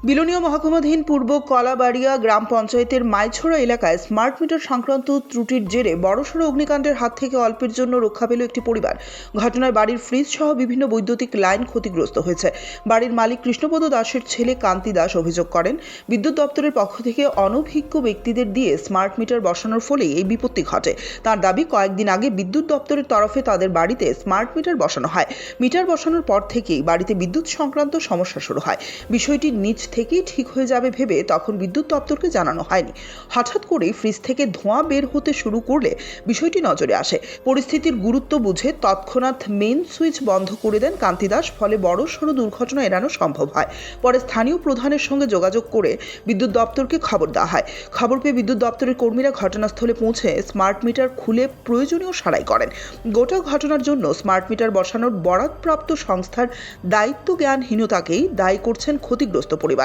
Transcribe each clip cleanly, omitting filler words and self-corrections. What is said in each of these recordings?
বিলোনিয়া মহকুমাধীন পূর্ব কলাবাড়িয়া গ্রাম পঞ্চায়েতের মাইছড়া এলাকায় smart meter সংক্রান্ত ত্রুটির জেরে বড়সড় অগ্নিকাণ্ডের হাত থেকে অল্পের জন্য রক্ষা পেল একটি পরিবার। ঘটনায় বাড়ির ফ্রিজ সহ বিভিন্ন বৈদ্যুতিক লাইন ক্ষতিগ্রস্ত হয়েছে। বাড়ির মালিক কৃষ্ণপদ দাসের ছেলে কান্তি দাস অভিযোগ করেন, বিদ্যুৎ দপ্তরের পক্ষ থেকে অনভিজ্ঞ ব্যক্তিদের দিয়ে স্মার্ট মিটার বসানোর ফলেই এই বিপত্তি ঘটে। তার দাবি, কয়েকদিন আগে বিদ্যুৎ দপ্তরের তরফে তাদের বাড়িতে স্মার্ট মিটার বসানো হয়। মিটার বসানোর পর থেকেই বাড়িতে বিদ্যুৎ সংক্রান্ত সমস্যা শুরু হয়। বিষয়টি নিজ থেকেই ঠিক হয়ে যাবে ভেবে তখন বিদ্যুৎ দপ্তরকে জানানো হয়নি। হঠাৎ করেই ফ্রিজ থেকে ধোঁয়া বের হতে শুরু করলে বিষয়টি নজরে আসে। পরিস্থিতির গুরুত্ব বুঝে তৎক্ষণাৎ মেইন সুইচ বন্ধ করে দেন কান্তি দাস। ফলে বড়সড় দুর্ঘটনা এড়ানো সম্ভব হয়। পরে স্থানীয় প্রধানের সঙ্গে যোগাযোগ করে বিদ্যুৎ দপ্তরকে খবর দেওয়া হয়। খবর পেয়ে বিদ্যুৎ দপ্তরের কর্মীরা ঘটনাস্থলে পৌঁছে স্মার্ট মিটার খুলে প্রয়োজনীয় সারাই করেন। গোটা ঘটনার জন্য স্মার্ট মিটার বসানোর বরাদপ্রাপ্ত সংস্থার দায়িত্ব জ্ঞানহীনতাকেই দায়ী করছেন ক্ষতিগ্রস্ত পরিবার।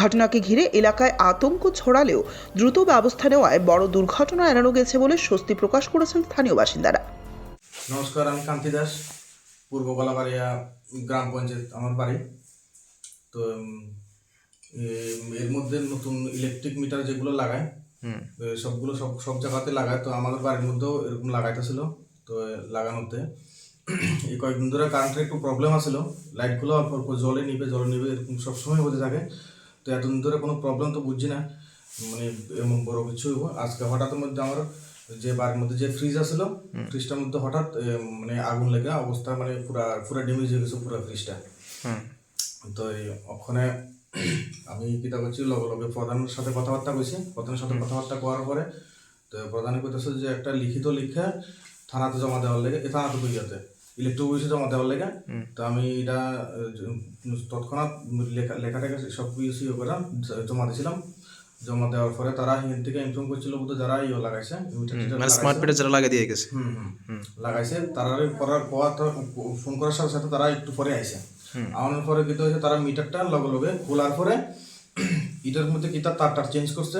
ঘটনাকে ঘিরে এলাকায় আতঙ্ক ছড়ালেও দ্রুত ব্যবস্থা নেওয়ায় বড় দুর্ঘটনা এড়ানো গেছে বলে স্বস্তি প্রকাশ করেছেন স্থানীয় বাসিন্দারা। নমস্কার, আমি কান্তি দাস, পূর্ব কলাবাড়িয়া গ্রাম পঞ্চায়েত আমার বাড়ি। তো এর মধ্যে নতুন ইলেকট্রিক মিটার যেগুলো লাগায় সবগুলো সব জায়গাতে লাগায়। তো আমাদের বাড়ির মধ্যেও এরকম লাগাইতেছিল। তো লাগানোতে এই কয়েকদিন ধরে কারেন্টের একটু প্রবলেম আসছিল। লাইটগুলো অল্প অল্প জলে নিবে এরকম সবসময় হতে থাকে। তো এতদিন ধরে কোনো প্রবলেম তো বুঝছি না, মানে এমন বড় কিছু আজকে হঠাৎ মধ্যে আমার যে বাড়ির মধ্যে যে ফ্রিজ আছিল, ফ্রিজটার মধ্যে হঠাৎ মানে আগুন লেগে অবস্থা মানে পুরা ড্যামেজ হয়ে গেছে পুরো ফ্রিজটা। তো ওখানে আমি কিতা করছি, লগে লগে প্রধানের সাথে কথাবার্তা কইছি। প্রধানের সাথে কথাবার্তা করার পরে তো প্রধানে কইতেছে যে একটা লিখিত লিখে থানাতে জমা দেওয়ার লেগে, থানাতে কইয়াতে ইলেকট্রিক অফিসে জমা দেওয়ার লেগে। তো আমি এটা তৎক্ষণাৎ লেখাটাকে সব কিছু করে জমা দিয়েছিলাম। জমা দেওয়ার পরে তারা এখান থেকে ইনফর্ম করছিল বলতে যারা লাগাইছে স্মার্ট মিটার যারা লাগিয়ে দিয়ে গেছে লাগাইছে তারা করার পর ফোন করার সাথে সাথে তারা একটু পরে আইসে। আনার পরে কি হয়েছে, তারা মিটারটা লগে লগে খোলার পরে এটার মধ্যে কি তারটা চেঞ্জ করছে।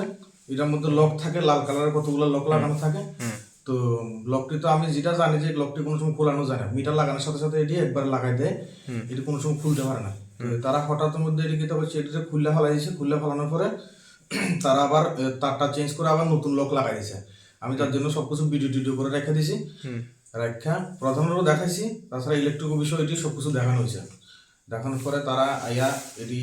এটার মধ্যে লক থাকে, লাল কালারের কতগুলো লক লাগানো থাকে। তো লকটি তো আমি যেটা জানি যে লকটি কোনো সময় খোলানো যায় না, মিটার লাগানোর সাথে সাথে এটি একবার লাগাই দেয়, এটি কোনো সময় খুলতে পারে না। তারা হঠাৎ মধ্যে এটি কি করছে, এটিতে খুললে ফেলাই দিয়েছে। খুললে ফেলানোর পরে তারা আবার তারটা চেঞ্জ করে আবার নতুন লক লাগাই দিয়েছে। আমি তার জন্য সবকিছু ভিডিও করে রেখে দিয়েছি। রেখা প্রধানেরও দেখাইছি, তাছাড়া ইলেকট্রিক বিষয় এটি সবকিছু দেখানো হয়েছে। দেখানোর পরে তারা আইয়া এটি